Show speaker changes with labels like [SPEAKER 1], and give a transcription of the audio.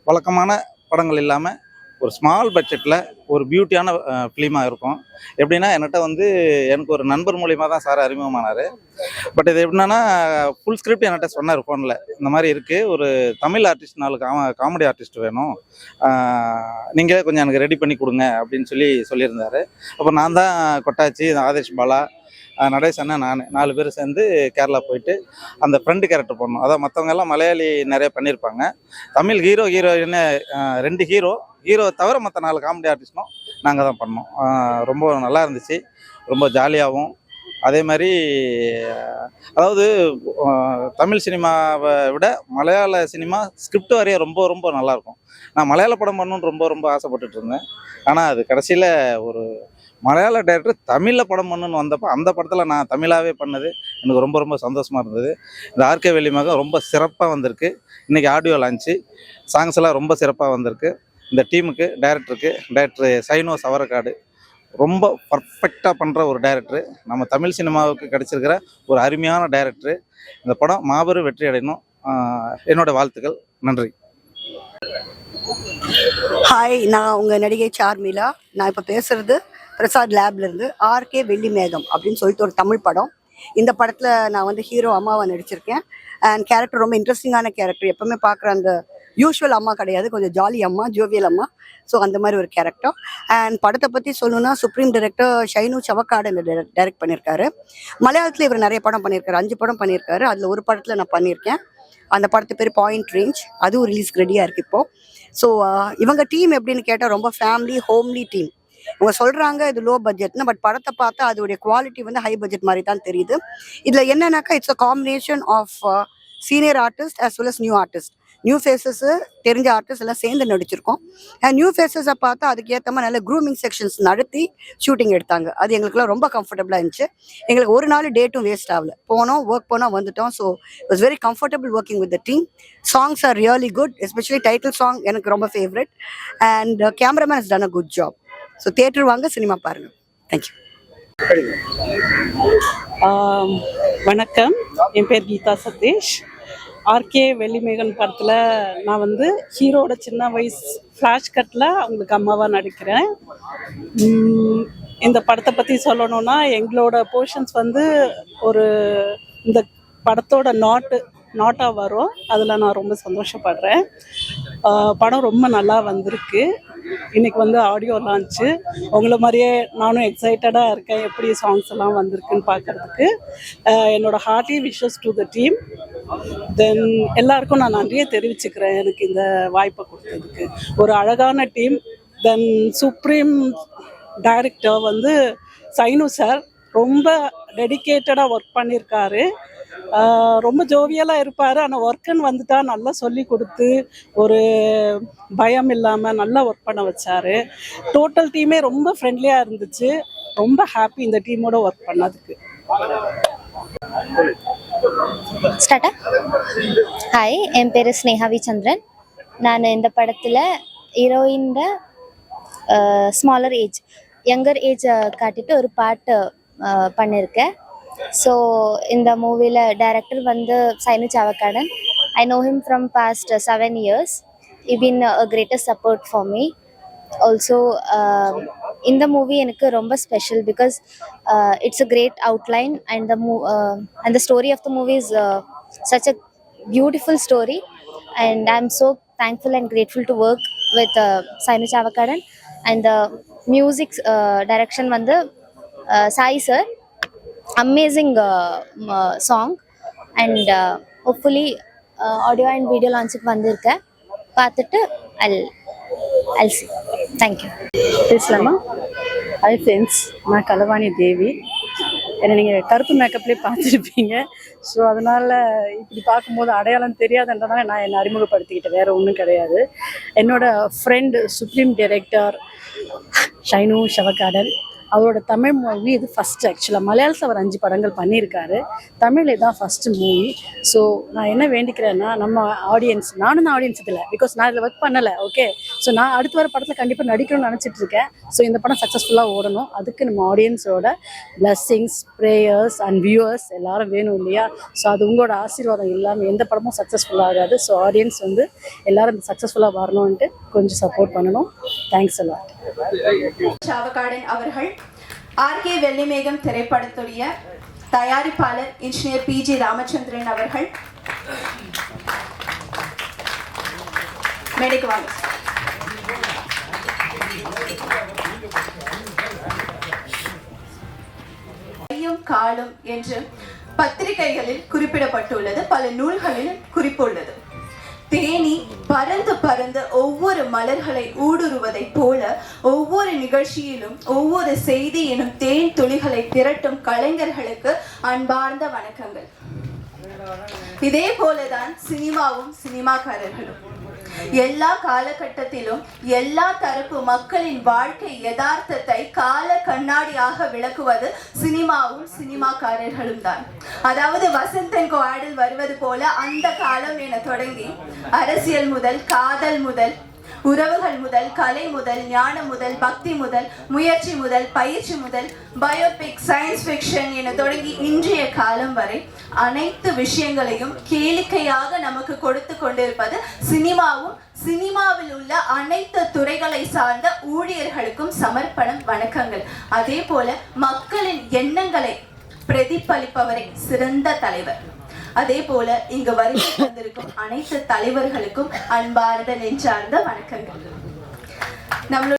[SPEAKER 1] வழக்கமான படங்கள் இல்லாமல் ஒரு ஸ்மால் பட்ஜெட்டில் ஒரு பியூட்டியான ஃபிலிமாக இருக்கும். எப்படின்னா எனக்கு ஒரு நண்பர் மூலிமா தான் சார் அறிமுகமானார். பட் இது எப்படின்னா ஃபுல் ஸ்கிரிப்ட் என்கிட்ட சொன்னார் ஃபோனில். இந்த மாதிரி இருக்குது, ஒரு தமிழ் ஆர்டிஸ்ட், 4 காமெடி ஆர்டிஸ்ட் வேணும், நீங்கள் கொஞ்சம் எனக்கு ரெடி பண்ணி கொடுங்க அப்படின்னு சொல்லியிருந்தார். அப்போ நான் தான் கொட்டாச்சி, ஆதேஷ் பாலா, நடேஷ் அண்ணன், நான் 4 பேர் சேர்ந்து கேரளா போயிட்டு அந்த ஃப்ரெண்டு கேரக்டர் பண்ணோம். அதான் மற்றவங்க எல்லாம் மலையாளி நிறைய பண்ணியிருப்பாங்க. தமிழ் ஹீரோயின் 2 ஹீரோ தவிர மற்ற 4 காமெடி ஆர்டிஸ்ட்டும் நாங்கள் தான் பண்ணோம். ரொம்ப நல்லா இருந்துச்சு, ரொம்ப ஜாலியாகவும். அதே மாதிரி அதாவது தமிழ் சினிமாவை விட மலையாள சினிமா ஸ்கிரிப்ட் வரைய ரொம்ப ரொம்ப நல்லாயிருக்கும். நான் மலையாள படம் பண்ணணுன்னு ரொம்ப ரொம்ப ஆசைப்பட்டுட்டு இருந்தேன். ஆனால் அது கடைசியில் ஒரு மலையாள டைரக்டர் தமிழில் படம் பண்ணணுன்னு வந்தப்போ அந்த படத்தில் நான் தமிழாகவே பண்ணது எனக்கு ரொம்ப ரொம்ப சந்தோஷமாக இருந்தது. இந்த ஆர்கே வெள்ளிமேகம் ரொம்ப சிறப்பாக வந்திருக்கு. இன்றைக்கி ஆடியோ லான்ச்சு, சாங்ஸ் எல்லாம் ரொம்ப சிறப்பாக வந்திருக்கு. இந்த டீமுக்கு, டைரக்டர் சைனோ சவரக்காடு ரொம்ப பர்ஃபெக்டாக பண்ணுற ஒரு டைரக்டரு. நம்ம தமிழ் சினிமாவுக்கு கிடச்சிருக்கிற ஒரு அருமையான டைரக்டரு. இந்த படம் மாபெரும் வெற்றி அடையணும். என்னோடய வாழ்த்துக்கள். நன்றி.
[SPEAKER 2] ஹாய், நான் உங்கள் நடிகை சார்மிளா. நான் இப்போ பேசுகிறது பிரசாத் லேப்லேருந்து. ஆர்கே வெள்ளிமேகம் அப்படின்னு சொல்லிட்டு ஒரு தமிழ் படம். இந்த படத்தில் நான் ஹீரோ அம்மாவை நடிச்சிருக்கேன். அண்ட் கேரக்டர் ரொம்ப இன்ட்ரெஸ்டிங்கான கேரக்டர். எப்போவுமே பார்க்குற அந்த யூஸ்வல் அம்மா கிடையாது, கொஞ்சம் ஜாலி அம்மா, ஜோவியல் அம்மா. ஸோ அந்த மாதிரி ஒரு கேரக்டர். அண்ட் படத்தை பற்றி சொல்லணுன்னா, சுப்ரீம் டைரக்டர் ஷைனு சவக்காடு இந்த டைரக்ட் பண்ணியிருக்காரு. மலையாளத்தில் இவர் நிறைய படம் பண்ணியிருக்காரு, 5 படம் பண்ணியிருக்காரு. அதில் ஒரு படத்தில் நான் பண்ணியிருக்கேன். அந்த படத்து பேர் பாயிண்ட் ரேஞ்ச். அதுவும் ரிலீஸ்க்கு ரெடியாக இருக்குது இப்போது. ஸோ இவங்க டீம் எப்படின்னு கேட்டால் ரொம்ப ஃபேமிலி ஹோம்லி டீம். இவங்க சொல்கிறாங்க இது லோ பட்ஜெட்னு, பட் படத்தை பார்த்தா அதோடைய குவாலிட்டி ஹை பட்ஜெட் மாதிரி தான் தெரியுது. இதில் என்னன்னாக்கா it's a combination of senior artist as well as new artist. New faces, தெரிஞ்ச ஆர்டிஸ்ட் எல்லாம் சேர்ந்து நடிச்சிருக்கோம். அண்ட் நியூ ஃபேஸஸை பார்த்தா அதுக்கு ஏற்ற மாதிரி நல்ல க்ரூமிங் செக்ஷன்ஸ் நடத்தி ஷூட்டிங் எடுத்தாங்க. அது எங்களுக்குலாம் ரொம்ப கம்ஃபர்டபுளாக இருந்துச்சு. எங்களுக்கு ஒரு நாள் டேட்டும் வேஸ்ட் ஆகல. ஒர்க் போனால் வந்துட்டோம். So it was very comfortable working with the team. Songs are really good, especially title song எனக்கு ரொம்ப favourite. And cameraman has done a good job. So theatre வாங்க, சினிமா பாருங்கள். தேங்க்யூ.
[SPEAKER 3] வணக்கம், என் பேர் கீதா சதீஷ். ஆர்கே வெள்ளிமேகன் படத்தில் நான் ஹீரோட சின்ன வயசு ஃப்ளாஷ் கட்டில் அவங்களுக்கு அம்மாவாக நடிக்கிறேன். இந்த படத்தை பற்றி சொல்லணுன்னா, எங்களோட போர்ஷன்ஸ் ஒரு இந்த படத்தோட நாட்டாக வரும். அதில் நான் ரொம்ப சந்தோஷப்படுறேன். படம் ரொம்ப நல்லா வந்திருக்கு. இன்றைக்கி ஆடியோ லான்ச்சு. உங்களை மாதிரியே நானும் எக்ஸைட்டடாக இருக்கேன், எப்படி சாங்ஸ் எல்லாம் வந்திருக்குன்னு பார்க்குறதுக்கு. என்னோடய hearty wishes to the team. Then எல்லாருக்கும் நான் நன்றியை தெரிவிச்சுக்கிறேன் எனக்கு இந்த வாய்ப்பை கொடுத்ததுக்கு. ஒரு அழகான டீம். தென் சுப்ரீம் டைரக்டர் சைனு சார் ரொம்ப டெடிக்கேட்டடாக ஒர்க் பண்ணியிருக்காரு. ரொம்ப ஜோவியலாக இருப்பார். ஆனால் ஒர்க்குன்னு வந்துட்டால் நல்லா சொல்லி கொடுத்து ஒரு பயம் இல்லாமல் நல்லா ஒர்க் பண்ண வச்சார். டோட்டல் டீமே ரொம்ப ஃப்ரெண்ட்லியாக இருந்துச்சு. ரொம்ப ஹாப்பி இந்த டீமோட ஒர்க் பண்ணதுக்கு.
[SPEAKER 4] ஸ்டார்ட்டா? ஹாய், என் பேர் ஸ்னேஹாவி சந்திரன். நான் இந்த படத்தில் ஹீரோயின்ட ஸ்மாலர் ஏஜ், யங்கர் ஏஜ் காட்டிட்டு ஒரு பாட்டு பண்ணியிருக்கேன். ஸோ இந்த மூவியில் director Sainu Chavakkadan. I know him from past 7 years. He been a greatest support for me. Also, in the movie எனக்கு ரொம்ப special because it's a great outline and the story of the movie is such a beautiful story, and I'm so thankful and grateful to work with Sainu Chavakadan. And the music direction Sai sir, amazing song, and hopefully audio and video launch வந்திருக்க பார்த்துட்டு I'll see. Thank you.
[SPEAKER 5] பேசலாமா? Hi friends, நான் கலவாணி தேவி. என்னை நீங்கள் கருப்பு மேக்கப்லேயே பார்த்துருப்பீங்க. So அதனால் இப்படி பார்க்கும்போது அடையாளம் தெரியாதுன்றதுனால நான் என்னை அறிமுகப்படுத்திக்கிட்டேன், வேறு ஒன்றும் கிடையாது. என்னோடய ஃப்ரெண்டு சுப்ரீம் டைரக்டர் ஷைனு சவக்காடன், அவரோட தமிழ் மூவி இது ஃபஸ்ட்டு. ஆக்சுவலாக மலையாளத்தில் அவர் 5 படங்கள் பண்ணியிருக்காரு, தமிழ் இதுதான் ஃபஸ்ட்டு மூவி. ஸோ நான் என்ன வேண்டிக்கிறேன்னா நம்ம ஆடியன்ஸ், நானும் தான் ஆடியன்ஸ் இதில், பிகாஸ் நான் இதில் ஒர்க் பண்ணலை. ஓகே, ஸோ நான் அடுத்து வர படத்தில் கண்டிப்பாக நடிக்கணும்னு நினச்சிட்டு இருக்கேன். ஸோ இந்த படம் சக்ஸஸ்ஃபுல்லாக ஓடணும், அதுக்கு நம்ம ஆடியன்ஸோட பிளஸ்ஸிங்ஸ், ப்ரேயர்ஸ் அண்ட் வியூவர்ஸ் எல்லாரும் வேணும் இல்லையா? ஸோ அது உங்களோட ஆசீர்வாதம் இல்லாமல் எந்த படமும் சக்ஸஸ்ஃபுல்லாக ஆகாது. ஸோ ஆடியன்ஸ் வந்து எல்லாரும் சக்ஸஸ்ஃபுல்லாக வரணும்ன்ட்டு கொஞ்சம் சப்போர்ட் பண்ணணும். தேங்க்ஸ் எல்லாம்.
[SPEAKER 6] சாவகாடன் அவர்கள் ஆர்கே வெள்ளிமேகம் திரைப்படத்துடைய தயாரிப்பாளர் இன்ஜினியர் PG ராமச்சந்திரன் அவர்கள் மேடைக்கு வாங்க. கையும் காலும் என்று பத்திரிகைகளில் குறிப்பிடப்பட்டுள்ளது, பல நூல்களிலும் குறிப்புள்ளது. தேனி பறந்து பறந்து ஒவ்வொரு மலர்களை ஊடுருவதைப் போல ஒவ்வொரு நிகழ்ச்சியிலும் ஒவ்வொரு செய்தியிலும் தேன் துளிகளை திரட்டும் கலைஞர்களுக்கு அன்பார்ந்த வணக்கங்கள். இதே போலதான் சினிமாவும் சினிமாக்காரர்களும் எல்லா காலகட்டத்திலும் எல்லா தரப்பு மக்களின் வாழ்க்கை யதார்த்தத்தை கால கண்ணாடியாக விளக்குவது சினிமாவும் சினிமாக்காரர்களும் தான். அதாவது வசந்தன் கோஆடில் வருவது போல அந்த காலம் என தொடங்கி அரசியல் முதல், காதல் முதல், உறவுகள் முதல், கலை முதல், ஞானம் முதல், பக்தி முதல், முயற்சி முதல், பயிற்சி முதல், பயோபிக், சயின்ஸ் ஃபிக்ஷன் என தொடங்கி இன்றைய காலம் வரை அனைத்து விஷயங்களையும் கேளிக்கையாக நமக்கு கொடுத்து கொண்டிருப்பது சினிமாவும் சினிமாவில் உள்ள அனைத்து துறைகளை சார்ந்த ஊழியர்களுக்கும் சமர்ப்பணம், வணக்கங்கள். அதே போல மக்களின் எண்ணங்களை பிரதிபலிப்பவரை சிறந்த தலைவர். அதே போல இங்கு வருகை வந்திருக்கும் அனைத்து தலைவர்களுக்கும் அன்பார்ந்த நெஞ்சார்ந்த வணக்கங்கள். நம்மளோட